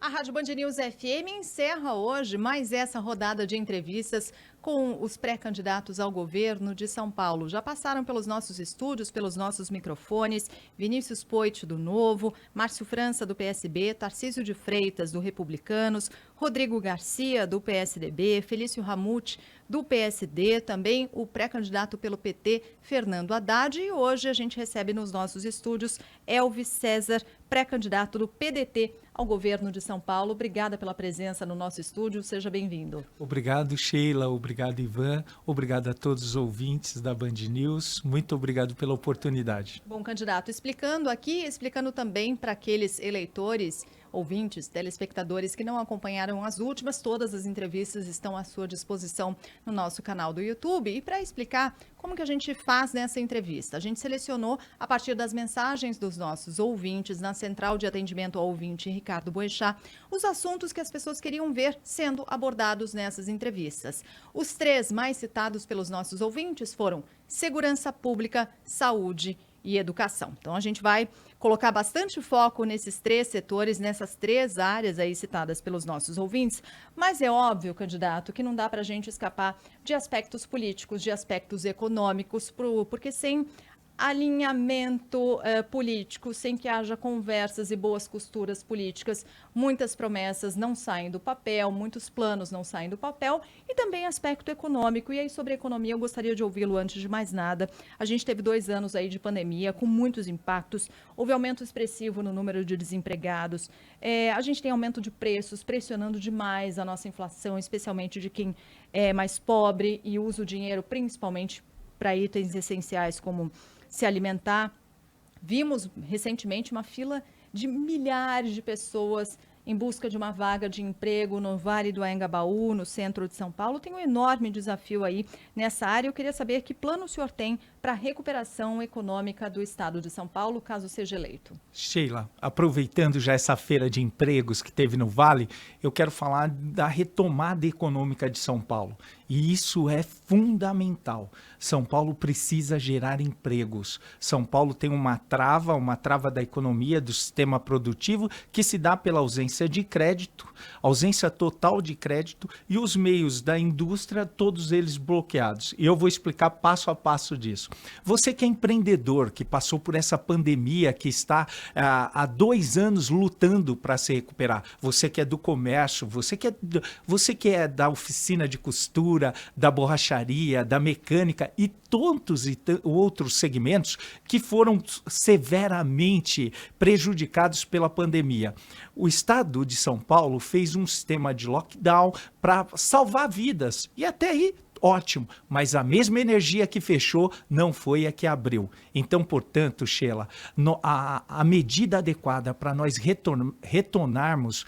A Rádio Band News FM encerra hoje mais essa rodada de entrevistas com os pré-candidatos ao governo de São Paulo. Já passaram pelos nossos estúdios, pelos nossos microfones, Vinícius Poit, do Novo, Márcio França, do PSB, Tarcísio de Freitas, do Republicanos, Rodrigo Garcia, do PSDB, Felício Ramute, do PSD, também o pré-candidato pelo PT, Fernando Haddad, e hoje a gente recebe nos nossos estúdios Elvis César, pré-candidato do PDT ao governo de São Paulo. Obrigada pela presença no nosso estúdio, seja bem-vindo. Obrigado, Sheila, obrigado, Ivan, obrigado a todos os ouvintes da Band News, muito obrigado pela oportunidade. Bom, candidato, explicando também para aqueles eleitores, ouvintes, telespectadores que não acompanharam as últimas, todas as entrevistas estão à sua disposição no nosso canal do YouTube. E para explicar como que a gente faz nessa entrevista, a gente selecionou a partir das mensagens dos nossos ouvintes na Central de Atendimento ao Ouvinte Ricardo Boechat, os assuntos que as pessoas queriam ver sendo abordados nessas entrevistas. Os 3 mais citados pelos nossos ouvintes foram segurança pública, saúde e educação. Então, a gente vai colocar bastante foco nesses 3 setores, nessas 3 áreas aí citadas pelos nossos ouvintes, mas é óbvio, candidato, que não dá para a gente escapar de aspectos políticos, de aspectos econômicos, porque sem alinhamento político, sem que haja conversas e boas costuras políticas, muitas promessas não saem do papel, muitos planos não saem do papel, e também aspecto econômico. E aí, sobre a economia, eu gostaria de ouvi-lo antes de mais nada. A gente teve 2 anos aí de pandemia, com muitos impactos, houve aumento expressivo no número de desempregados, a gente tem aumento de preços, pressionando demais a nossa inflação, especialmente de quem é mais pobre e usa o dinheiro principalmente para itens essenciais como se alimentar. Vimos recentemente uma fila de milhares de pessoas em busca de uma vaga de emprego no Vale do Anhangabaú, no centro de São Paulo. Tem um enorme desafio aí nessa área. Eu queria saber que plano o senhor tem para a recuperação econômica do estado de São Paulo, caso seja eleito. Sheila, aproveitando já essa feira de empregos que teve no Vale, eu quero falar da retomada econômica de São Paulo. E isso é fundamental. São Paulo precisa gerar empregos. São Paulo tem uma trava da economia, do sistema produtivo, que se dá pela ausência de crédito, ausência total de crédito, e os meios da indústria, todos eles bloqueados. E eu vou explicar passo a passo disso. Você que é empreendedor, que passou por essa pandemia, que está há 2 anos lutando para se recuperar, você que é do comércio, você que é da oficina de costura, da borracharia, da mecânica e tantos outros segmentos que foram severamente prejudicados pela pandemia. O estado de São Paulo fez um sistema de lockdown para salvar vidas, e até aí ótimo, mas a mesma energia que fechou não foi a que abriu. Então, portanto, Sheila, a medida adequada para nós retomarmos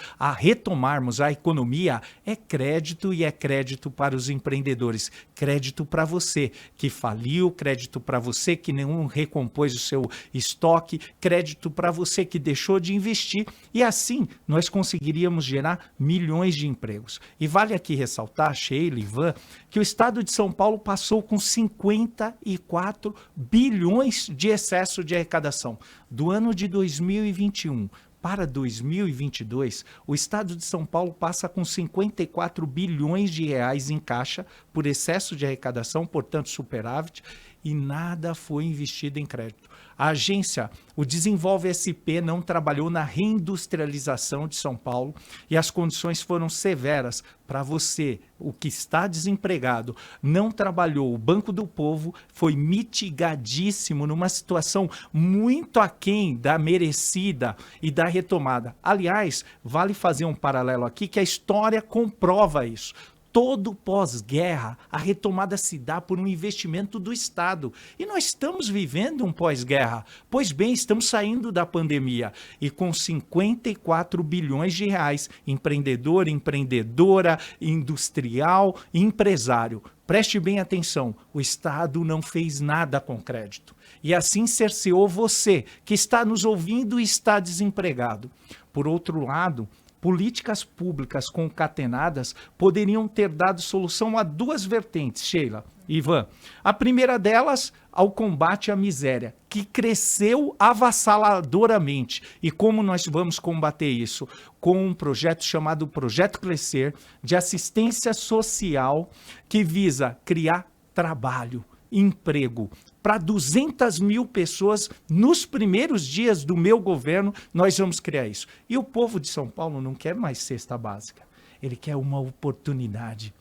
a economia é crédito, e é crédito para os empreendedores. Crédito para você que faliu, crédito para você que não recompôs o seu estoque, crédito para você que deixou de investir, e assim nós conseguiríamos gerar milhões de empregos. E vale aqui ressaltar, Sheila, Ivan, que o estado de São Paulo passou com 54 bilhões de excesso de arrecadação. Do ano de 2021 para 2022, o estado de São Paulo passa com 54 bilhões de reais em caixa por excesso de arrecadação, portanto superávit, e nada foi investido em crédito. A agência, o Desenvolve SP, não trabalhou na reindustrialização de São Paulo, e as condições foram severas para você, o que está desempregado, não trabalhou. O Banco do Povo foi mitigadíssimo numa situação muito aquém da merecida e da retomada. Aliás, vale fazer um paralelo aqui que a história comprova isso. Todo pós-guerra, a retomada se dá por um investimento do Estado. E nós estamos vivendo um pós-guerra. Pois bem, estamos saindo da pandemia. E com 54 bilhões de reais, empreendedor, empreendedora, industrial, empresário. Preste bem atenção, o Estado não fez nada com crédito. E assim cerceou você, que está nos ouvindo e está desempregado. Por outro lado, políticas públicas concatenadas poderiam ter dado solução a 2 vertentes, Sheila. Ivan. A primeira delas, ao combate à miséria, que cresceu avassaladoramente. E como nós vamos combater isso? Com um projeto chamado Projeto Crescer, de assistência social, que visa criar trabalho, emprego para 200 mil pessoas nos primeiros dias do meu governo. Nós vamos criar isso. E o povo de São Paulo não quer mais cesta básica, ele quer uma oportunidade.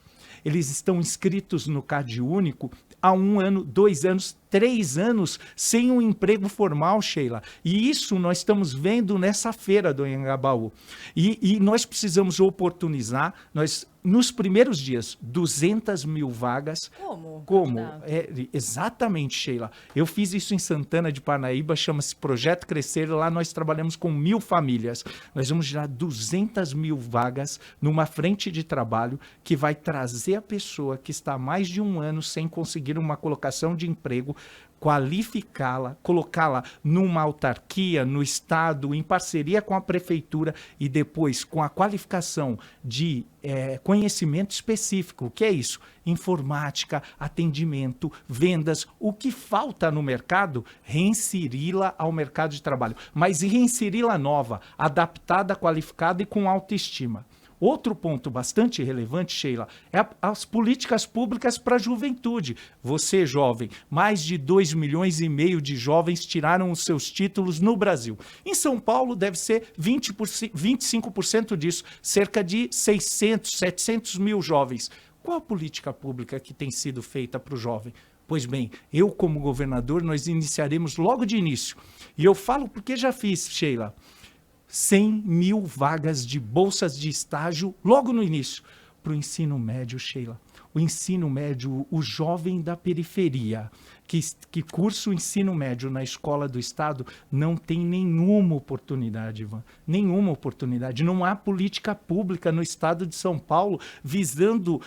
Eles estão inscritos no CadÚnico há 1 ano, 2 anos, 3 anos sem um emprego formal, Sheila. E isso nós estamos vendo nessa feira do Anhangabaú. E nós precisamos oportunizar, nos primeiros dias, 200 mil vagas. Como? Exatamente, Sheila. Eu fiz isso em Santana de Parnaíba, chama-se Projeto Crescer. Lá nós trabalhamos com 1.000 famílias. Nós vamos gerar 200 mil vagas numa frente de trabalho que vai trazer a pessoa que está há mais de 1 ano sem conseguir uma colocação de emprego, qualificá-la, colocá-la numa autarquia, no estado, em parceria com a prefeitura e depois com a qualificação de conhecimento específico. O que é isso? Informática, atendimento, vendas. O que falta no mercado? Reinseri-la ao mercado de trabalho. Mas reinseri-la nova, adaptada, qualificada e com autoestima. Outro ponto bastante relevante, Sheila, é as políticas públicas para a juventude. Você, jovem, mais de 2,5 milhões de jovens tiraram os seus títulos no Brasil. Em São Paulo deve ser 25% disso, cerca de 600, 700 mil jovens. Qual a política pública que tem sido feita para o jovem? Pois bem, eu como governador, nós iniciaremos logo de início. E eu falo porque já fiz, Sheila, 100 mil vagas de bolsas de estágio logo no início para o ensino médio, Sheila. O ensino médio, o jovem da periferia que cursa o ensino médio na escola do Estado não tem nenhuma oportunidade, Ivan. Nenhuma oportunidade. Não há política pública no Estado de São Paulo visando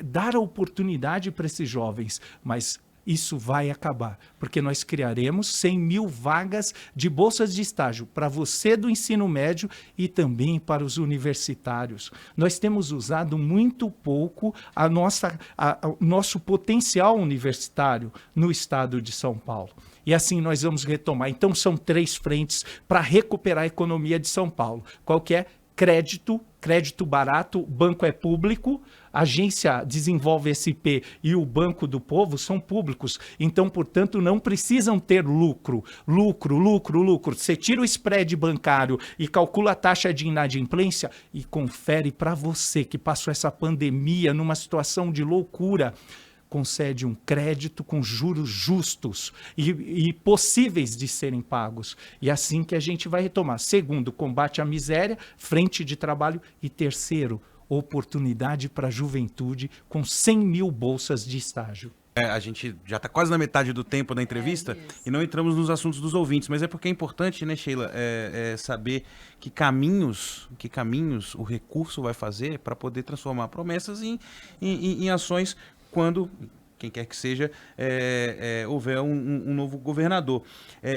dar a oportunidade para esses jovens, mas isso vai acabar, porque nós criaremos 100 mil vagas de bolsas de estágio para você do ensino médio e também para os universitários. Nós temos usado muito pouco o nosso potencial universitário no estado de São Paulo. E assim nós vamos retomar. Então são 3 frentes para recuperar a economia de São Paulo. Qual que é? Crédito barato, banco é público, a agência desenvolve SP e o Banco do Povo são públicos, então, portanto, não precisam ter lucro. Você tira o spread bancário e calcula a taxa de inadimplência e confere para você que passou essa pandemia numa situação de loucura. Concede um crédito com juros justos e possíveis de serem pagos. E assim que a gente vai retomar. Segundo, combate à miséria, frente de trabalho. E terceiro, oportunidade para a juventude com 100 mil bolsas de estágio. A gente já está quase na metade do tempo da entrevista e não entramos nos assuntos dos ouvintes, mas é porque é importante, né, Sheila, saber que caminhos o recurso vai fazer para poder transformar promessas em ações quando, quem quer que seja, houver um novo governador.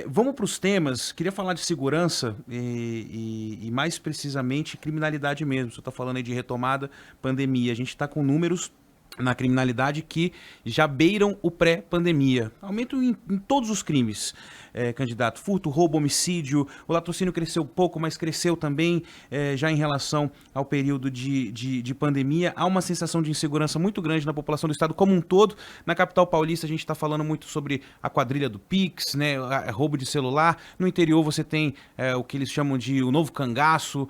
Vamos para os temas. Queria falar de segurança e mais precisamente criminalidade mesmo. Você está falando aí de retomada, pandemia. A gente está com números na criminalidade que já beiram o pré-pandemia. Aumento em todos os crimes, candidato. Furto, roubo, homicídio. O latrocínio cresceu pouco, mas cresceu também já em relação ao período de pandemia. Há uma sensação de insegurança muito grande na população do estado como um todo. Na capital paulista a gente está falando muito sobre a quadrilha do Pix, né, roubo de celular. No interior você tem o que eles chamam de o novo cangaço.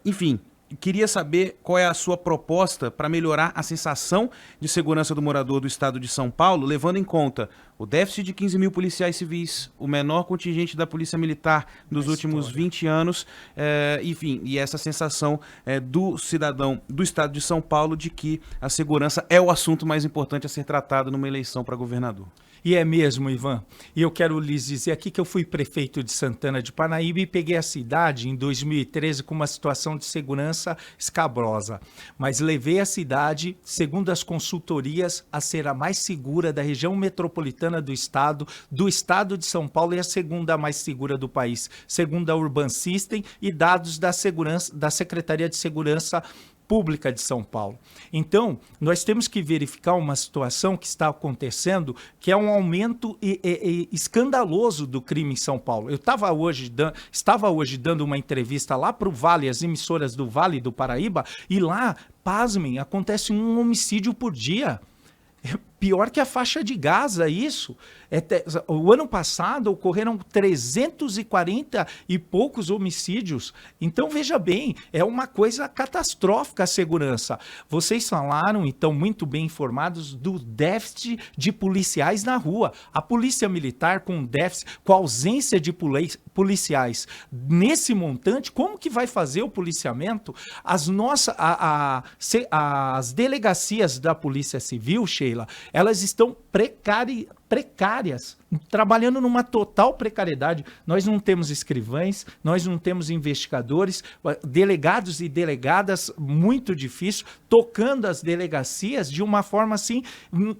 Enfim, queria saber qual é a sua proposta para melhorar a sensação de segurança do morador do estado de São Paulo, levando em conta o déficit de 15 mil policiais civis, o menor contingente da Polícia Militar nos últimos 20 anos, enfim, e essa sensação do cidadão do estado de São Paulo de que a segurança é o assunto mais importante a ser tratado numa eleição para governador. E é mesmo, Ivan. E eu quero lhes dizer aqui que eu fui prefeito de Santana de Parnaíba e peguei a cidade em 2013 com uma situação de segurança escabrosa. Mas levei a cidade, segundo as consultorias, a ser a mais segura da região metropolitana do estado de São Paulo e a segunda mais segura do país, segundo a Urban System e dados da Secretaria de Segurança Pública de São Paulo. Então, nós temos que verificar uma situação que está acontecendo, que é um aumento escandaloso do crime em São Paulo. Eu estava hoje dando uma entrevista lá para o Vale, as emissoras do Vale do Paraíba, e lá, pasmem, acontece um homicídio por dia. É pior que a faixa de Gaza, isso. O ano passado ocorreram 340 e poucos homicídios. Então, veja bem, é uma coisa catastrófica a segurança. Vocês falaram, então, muito bem informados, do déficit de policiais na rua. A polícia militar com déficit, com ausência de policiais nesse montante, como que vai fazer o policiamento? As delegacias da Polícia Civil, Sheila, elas estão precárias, trabalhando numa total precariedade. Nós não temos escrivães, nós não temos investigadores, delegados e delegadas, muito difícil, tocando as delegacias de uma forma assim,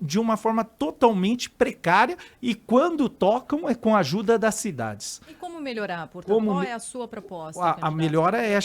de uma forma totalmente precária, e quando tocam é com a ajuda das cidades. E como melhorar, portanto? Qual é a sua proposta? A melhora é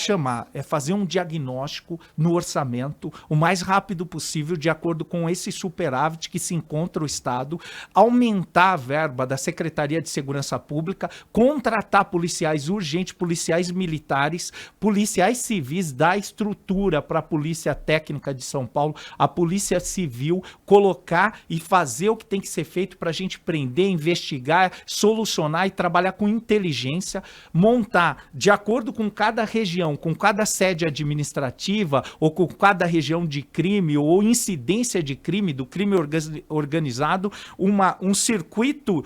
fazer um diagnóstico no orçamento o mais rápido possível, de acordo com esse superávit que se encontra o Estado, aumentar a verba da Secretaria de Segurança Pública, contratar policiais urgentes, policiais militares, policiais civis, dar estrutura para a Polícia Técnica de São Paulo, a Polícia Civil, colocar e fazer o que tem que ser feito para a gente prender, investigar, solucionar e trabalhar com inteligência, montar, de acordo com cada região, com cada sede administrativa, ou com cada região de crime, ou incidência de crime, do crime organizado, um circuito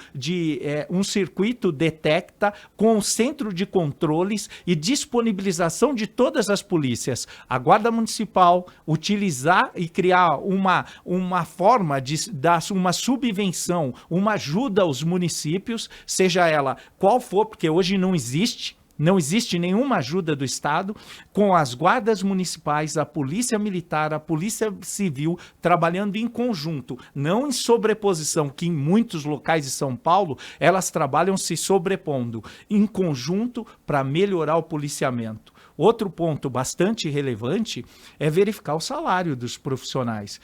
detecta com centro de controles e disponibilização de todas as polícias. A Guarda Municipal utilizar e criar uma forma de dar uma subvenção, uma ajuda aos municípios, seja ela qual for, porque hoje não existe nenhuma ajuda do Estado, com as guardas municipais, a Polícia Militar, a Polícia Civil, trabalhando em conjunto, não em sobreposição, que em muitos locais de São Paulo, elas trabalham se sobrepondo, em conjunto para melhorar o policiamento. Outro ponto bastante relevante é verificar o salário dos profissionais,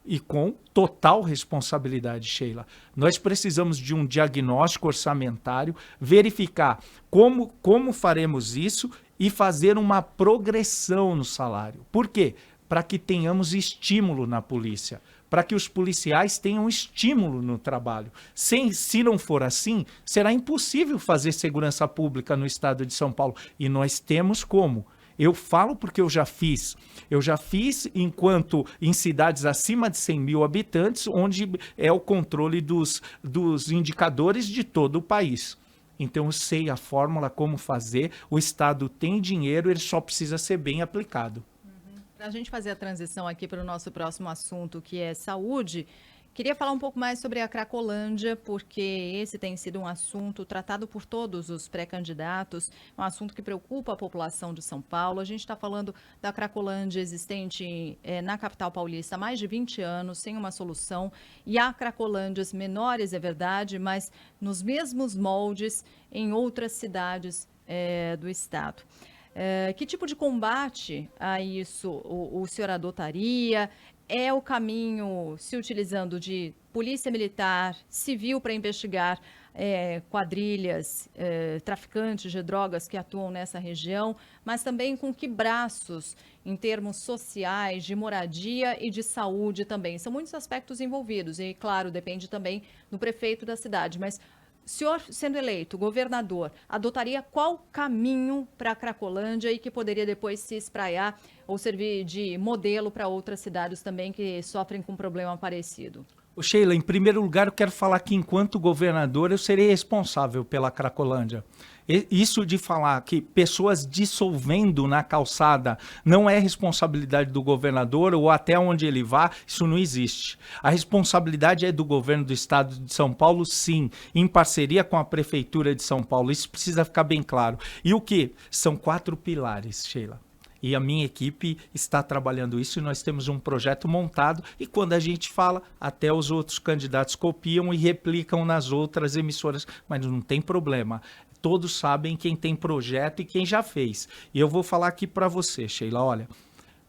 e com total responsabilidade, Sheila. Nós precisamos de um diagnóstico orçamentário, verificar como faremos isso e fazer uma progressão no salário. Por quê? Para que tenhamos estímulo na polícia, para que os policiais tenham estímulo no trabalho. Se não for assim, será impossível fazer segurança pública no estado de São Paulo. E nós temos como. Eu falo porque eu já fiz enquanto em cidades acima de 100 mil habitantes, onde é o controle dos indicadores de todo o país. Então eu sei a fórmula, como fazer, o Estado tem dinheiro, ele só precisa ser bem aplicado. Para a gente fazer a transição aqui para o nosso próximo assunto, que é saúde, queria falar um pouco mais sobre a Cracolândia, porque esse tem sido um assunto tratado por todos os pré-candidatos, um assunto que preocupa a população de São Paulo. A gente está falando da Cracolândia existente na capital paulista há mais de 20 anos, sem uma solução, e há Cracolândias menores, é verdade, mas nos mesmos moldes em outras cidades do estado. Que tipo de combate a isso o senhor adotaria? É o caminho se utilizando de polícia militar, civil para investigar quadrilhas, traficantes de drogas que atuam nessa região, mas também com que braços em termos sociais, de moradia e de saúde também? São muitos aspectos envolvidos e, claro, depende também do prefeito da cidade, mas o senhor, sendo eleito governador, adotaria qual caminho para a Cracolândia e que poderia depois se espraiar ou servir de modelo para outras cidades também que sofrem com um problema parecido? Sheila, em primeiro lugar, eu quero falar que enquanto governador eu serei responsável pela Cracolândia. Isso de falar que pessoas dissolvendo na calçada não é responsabilidade do governador ou até onde ele vá, isso não existe. A responsabilidade é do governo do estado de São Paulo, sim, em parceria com a prefeitura de São Paulo. Isso precisa ficar bem claro. E o que? São 4 pilares, Sheila. E a minha equipe está trabalhando isso e nós temos um projeto montado e quando a gente fala, até os outros candidatos copiam e replicam nas outras emissoras, mas não tem problema. Todos sabem quem tem projeto e quem já fez. E eu vou falar aqui para você, Sheila, olha,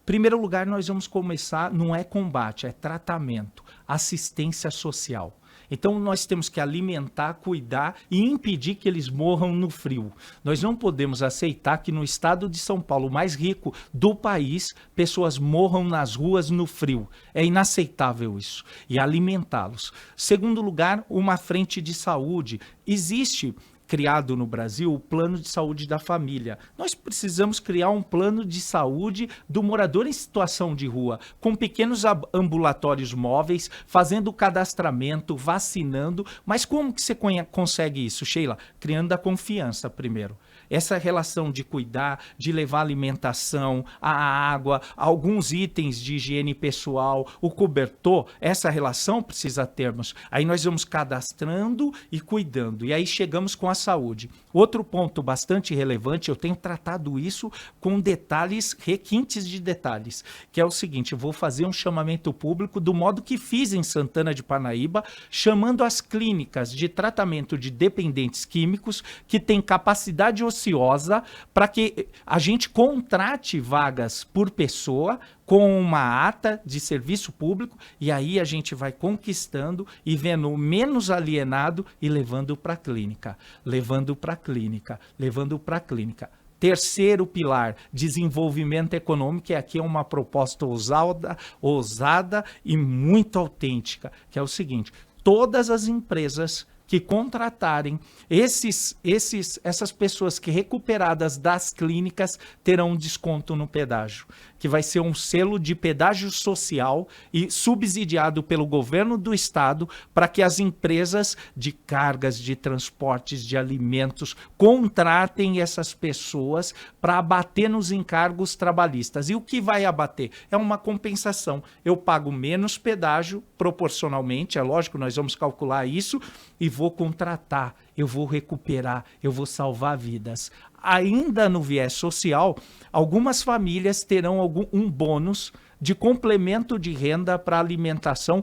Primeiro lugar, nós vamos começar, não é combate, é tratamento, assistência social. Então, nós temos que alimentar, cuidar e impedir que eles morram no frio. Nós não podemos aceitar que no estado de São Paulo, o mais rico do país, pessoas morram nas ruas no frio. É inaceitável isso. E alimentá-los. Segundo lugar, uma frente de saúde. Existe criado no Brasil o plano de saúde da família. Nós precisamos criar um plano de saúde do morador em situação de rua, com pequenos ambulatórios móveis, fazendo cadastramento, vacinando. Mas como que você consegue isso, Sheila? Criando a confiança primeiro. Essa relação de cuidar, de levar alimentação, a água, alguns itens de higiene pessoal, o cobertor, essa relação precisa termos. Aí nós vamos cadastrando e cuidando. E aí chegamos com a saúde. Outro ponto bastante relevante, eu tenho tratado isso com detalhes, requintes de detalhes, que é o seguinte, eu vou fazer um chamamento público do modo que fiz em Santana de Parnaíba, chamando as clínicas de tratamento de dependentes químicos que têm capacidade ociosa para que a gente contrate vagas por pessoa com uma ata de serviço público e aí a gente vai conquistando e vendo menos alienado e levando para a clínica, levando para a clínica, levando para a clínica. Terceiro pilar, desenvolvimento econômico, e aqui é uma proposta ousada e muito autêntica, que é o seguinte, todas as empresas que contratarem essas pessoas que recuperadas das clínicas terão um desconto no pedágio, que vai ser um selo de pedágio social e subsidiado pelo governo do estado para que as empresas de cargas, de transportes, de alimentos contratem essas pessoas para abater nos encargos trabalhistas. E o que vai abater? É uma compensação. Eu pago menos pedágio proporcionalmente, é lógico, nós vamos calcular isso e vou contratar, eu vou recuperar, eu vou salvar vidas. Ainda no viés social, algumas famílias terão um bônus de complemento de renda para alimentação,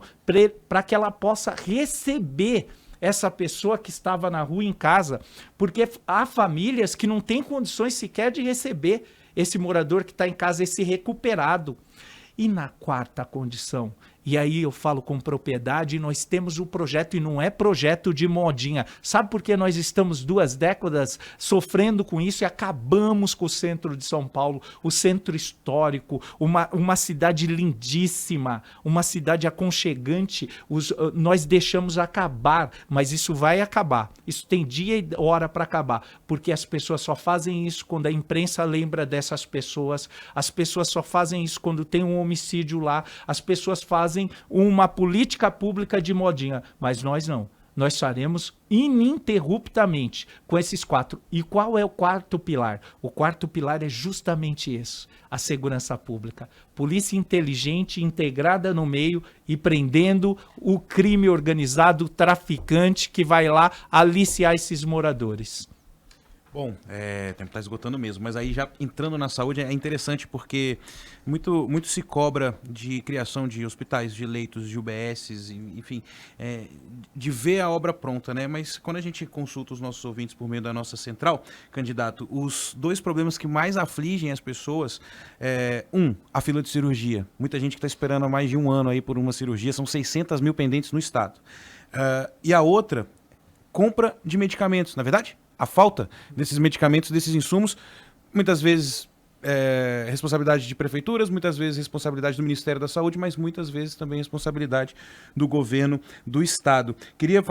para que ela possa receber essa pessoa que estava na rua em casa, porque há famílias que não têm condições sequer de receber esse morador que está em casa, esse recuperado. E na quarta condição, e aí eu falo com propriedade, nós temos um projeto e não é projeto de modinha. Sabe por que nós estamos 2 décadas sofrendo com isso e acabamos com o centro de São Paulo, o centro histórico, uma cidade lindíssima, uma cidade aconchegante. Nós deixamos acabar, mas isso vai acabar. Isso tem dia e hora para acabar, porque as pessoas só fazem isso quando a imprensa lembra dessas pessoas, as pessoas só fazem isso quando tem um homicídio lá, as pessoas fazem uma política pública de modinha, mas nós não. Nós faremos ininterruptamente com esses 4. E qual é o quarto pilar? O quarto pilar é justamente esse, a segurança pública. Polícia inteligente, integrada no meio e prendendo o crime organizado, o traficante que vai lá aliciar esses moradores. Bom, o tempo está esgotando mesmo, mas aí já entrando na saúde é interessante porque muito se cobra de criação de hospitais, de leitos, de UBSs, enfim, de ver a obra pronta, né? Mas quando a gente consulta os nossos ouvintes por meio da nossa central, candidato, os 2 problemas que mais afligem as pessoas, a fila de cirurgia. Muita gente que está esperando há mais de 1 ano aí por uma cirurgia, são 600 mil pendentes no estado. E a outra, compra de medicamentos, na verdade? A falta desses medicamentos, desses insumos, muitas vezes responsabilidade de prefeituras, muitas vezes responsabilidade do Ministério da Saúde, mas muitas vezes também responsabilidade do governo do estado. Queria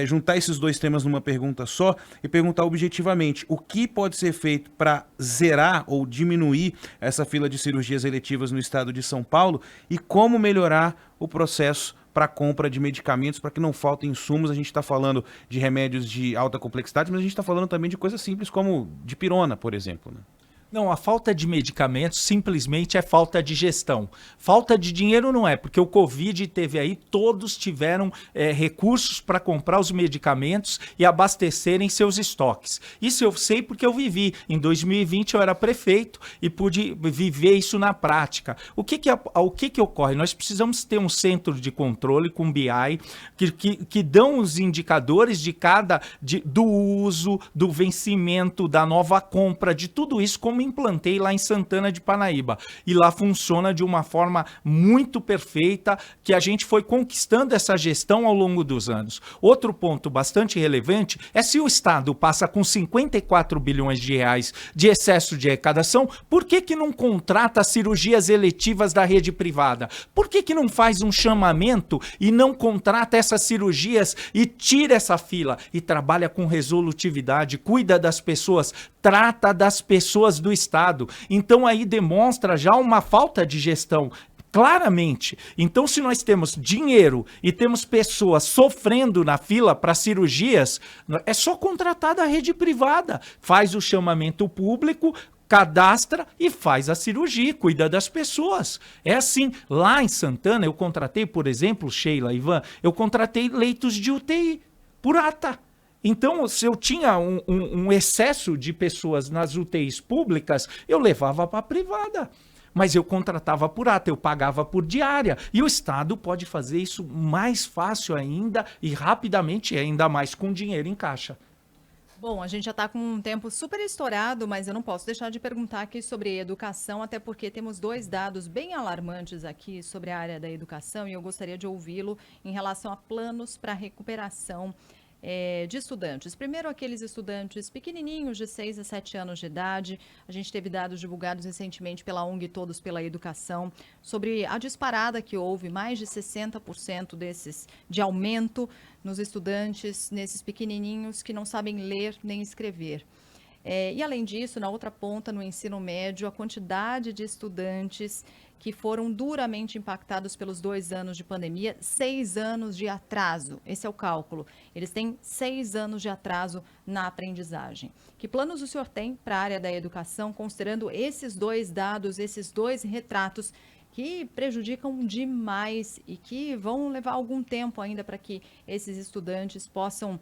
juntar esses 2 temas numa pergunta só e perguntar objetivamente o que pode ser feito para zerar ou diminuir essa fila de cirurgias eletivas no estado de São Paulo e como melhorar o processo para a compra de medicamentos, para que não faltem insumos. A gente está falando de remédios de alta complexidade, mas a gente está falando também de coisas simples como dipirona, por exemplo, né? Não, a falta de medicamentos simplesmente é falta de gestão. Falta de dinheiro não é, porque o Covid teve aí, todos tiveram recursos para comprar os medicamentos e abastecerem seus estoques. Isso eu sei porque eu vivi. Em 2020 eu era prefeito e pude viver isso na prática. O que ocorre? Nós precisamos ter um centro de controle com BI que dão os indicadores do uso, do vencimento, da nova compra, de tudo isso, como me implantei lá em Santana de Parnaíba. E lá funciona de uma forma muito perfeita, que a gente foi conquistando essa gestão ao longo dos anos. Outro ponto bastante relevante é se o Estado passa com 54 bilhões de reais de excesso de arrecadação, por que não contrata cirurgias eletivas da rede privada? Por que não faz um chamamento e não contrata essas cirurgias e tira essa fila e trabalha com resolutividade, cuida das pessoas, trata das pessoas do Estado? Então aí demonstra já uma falta de gestão. Claramente. Então, se nós temos dinheiro e temos pessoas sofrendo na fila para cirurgias, é só contratar da rede privada. Faz o chamamento público, cadastra e faz a cirurgia, cuida das pessoas. É assim. Lá em Santana, eu contratei, por exemplo, Sheila, Ivan, eu contratei leitos de UTI por ata. Então, se eu tinha um excesso de pessoas nas UTIs públicas, eu levava para a privada. Mas eu contratava por ata, eu pagava por diária. E o Estado pode fazer isso mais fácil ainda e rapidamente, ainda mais com dinheiro em caixa. Bom, a gente já está com um tempo super estourado, mas eu não posso deixar de perguntar aqui sobre educação, até porque temos 2 dados bem alarmantes aqui sobre a área da educação e eu gostaria de ouvi-lo em relação a planos para recuperação de estudantes. Primeiro, aqueles estudantes pequenininhos de 6 a 7 anos de idade. A gente teve dados divulgados recentemente pela ONG Todos pela Educação sobre a disparada que houve, mais de 60% de aumento nos estudantes, nesses pequenininhos que não sabem ler nem escrever. E além disso, na outra ponta, no ensino médio, a quantidade de estudantes que foram duramente impactados pelos 2 anos de pandemia, 6 anos de atraso. Esse é o cálculo. Eles têm 6 anos de atraso na aprendizagem. Que planos o senhor tem para a área da educação, considerando esses 2 dados, esses 2 retratos que prejudicam demais e que vão levar algum tempo ainda para que esses estudantes possam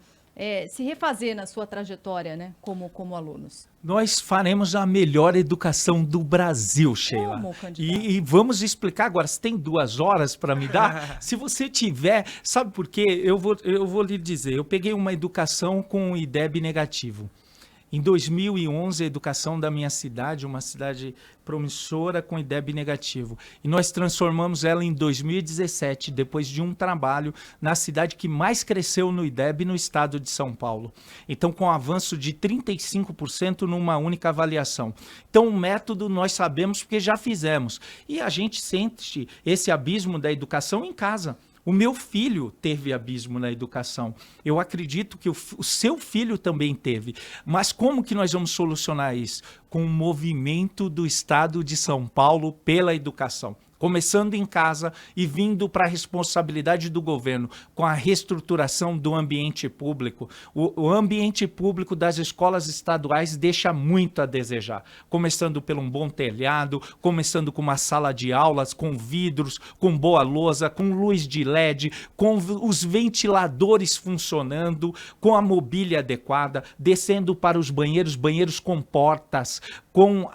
se refazer na sua trajetória, né, como alunos? Nós faremos a melhor educação do Brasil, Sheila. Como, candidato? E vamos explicar agora. Você tem 2 horas para me dar? Se você tiver, sabe por quê? Eu vou lhe dizer. Eu peguei uma educação com IDEB negativo. Em 2011, a educação da minha cidade, uma cidade promissora com IDEB negativo. E nós transformamos ela em 2017, depois de um trabalho na cidade que mais cresceu no IDEB no estado de São Paulo. Então, com um avanço de 35% numa única avaliação. Então, o método nós sabemos porque já fizemos. E a gente sente esse abismo da educação em casa. O meu filho teve abismo na educação. Eu acredito que o seu filho também teve. Mas como que nós vamos solucionar isso? Com o movimento do Estado de São Paulo pela educação. Começando em casa e vindo para a responsabilidade do governo, com a reestruturação do ambiente público. O ambiente público das escolas estaduais deixa muito a desejar, começando pelo um bom telhado, começando com uma sala de aulas, com vidros, com boa lousa, com luz de LED, com os ventiladores funcionando, com a mobília adequada, descendo para os banheiros com portas, com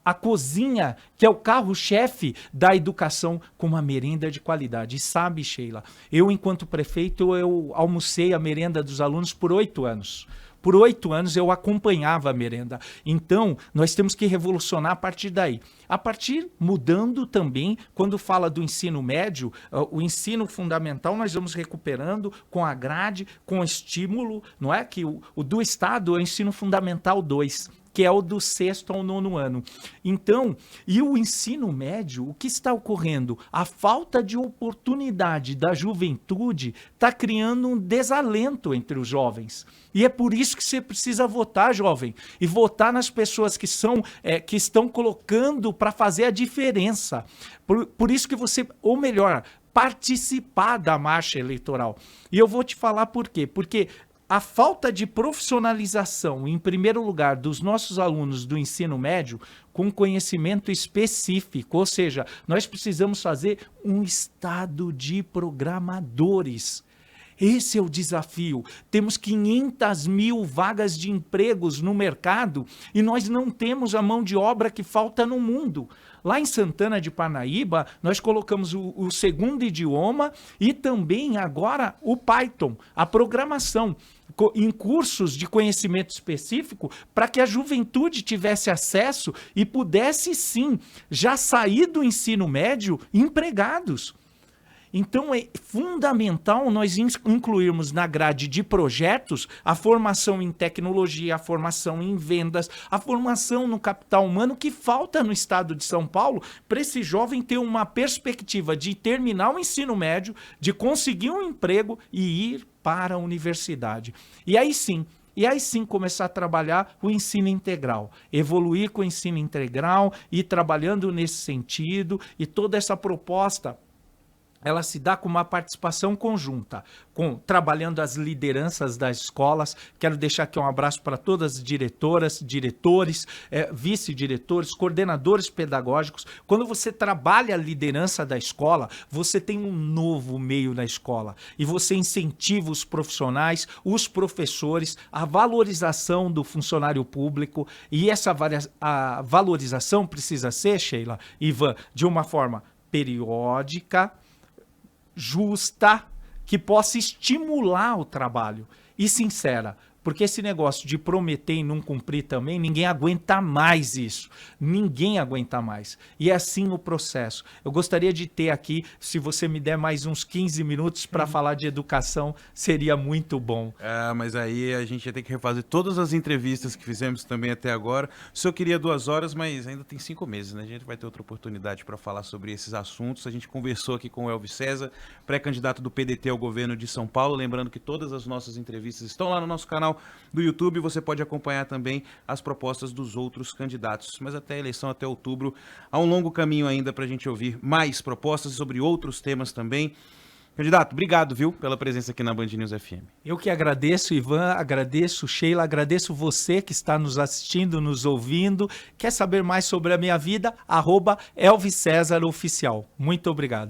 a cozinha, que é o carro-chefe da educação, com uma merenda de qualidade. E sabe, Sheila, eu, enquanto prefeito, eu almocei a merenda dos alunos por 8 anos. Por 8 anos eu acompanhava a merenda. Então, nós temos que revolucionar a partir daí. A partir, mudando também, quando fala do ensino médio, o ensino fundamental nós vamos recuperando com a grade, com o estímulo, não é? Que o do Estado é o ensino fundamental 2. Que é o do 6º ao 9º ano. Então, e o ensino médio, o que está ocorrendo? A falta de oportunidade da juventude está criando um desalento entre os jovens. E é por isso que você precisa votar, jovem, e votar nas pessoas que estão colocando para fazer a diferença. Por isso que você, ou melhor, participar da marcha eleitoral. E eu vou te falar por quê. Porque a falta de profissionalização, em primeiro lugar, dos nossos alunos do ensino médio, com conhecimento específico, ou seja, nós precisamos fazer um estado de programadores. Esse é o desafio. Temos 500 mil vagas de empregos no mercado e nós não temos a mão de obra que falta no mundo. Lá em Santana de Parnaíba, nós colocamos o segundo idioma e também agora o Python, a programação. em cursos de conhecimento específico para que a juventude tivesse acesso e pudesse, sim, já sair do ensino médio empregados. Então, é fundamental nós incluirmos na grade de projetos a formação em tecnologia, a formação em vendas, a formação no capital humano que falta no estado de São Paulo para esse jovem ter uma perspectiva de terminar o ensino médio, de conseguir um emprego e ir para a universidade. E aí sim começar a trabalhar o ensino integral, evoluir com o ensino integral, ir trabalhando nesse sentido, e toda essa proposta ela se dá com uma participação conjunta, trabalhando as lideranças das escolas. Quero deixar aqui um abraço para todas as diretoras, diretores, vice-diretores, coordenadores pedagógicos. Quando você trabalha a liderança da escola, você tem um novo meio na escola e você incentiva os profissionais, os professores, a valorização do funcionário público, e a valorização precisa ser, Sheila, Ivan, de uma forma periódica, justa, que possa estimular o trabalho e sincera. Porque esse negócio de prometer e não cumprir também, ninguém aguenta mais isso. Ninguém aguenta mais. E é assim o processo. Eu gostaria de ter aqui, se você me der mais uns 15 minutos para falar de educação, seria muito bom. Mas aí a gente ia ter que refazer todas as entrevistas que fizemos também até agora. O senhor queria 2 horas, mas ainda tem 5 meses, né? A gente vai ter outra oportunidade para falar sobre esses assuntos. A gente conversou aqui com o Elvis César, pré-candidato do PDT ao governo de São Paulo. Lembrando que todas as nossas entrevistas estão lá no nosso canal do YouTube, você pode acompanhar também as propostas dos outros candidatos. Mas até a eleição, até outubro, há um longo caminho ainda para a gente ouvir mais propostas sobre outros temas também. Candidato, obrigado, viu, pela presença aqui na Band News FM. Eu que agradeço, Ivan, agradeço, Sheila, agradeço você que está nos assistindo, nos ouvindo. Quer saber mais sobre a minha vida? @Elvis César Oficial. Muito obrigado.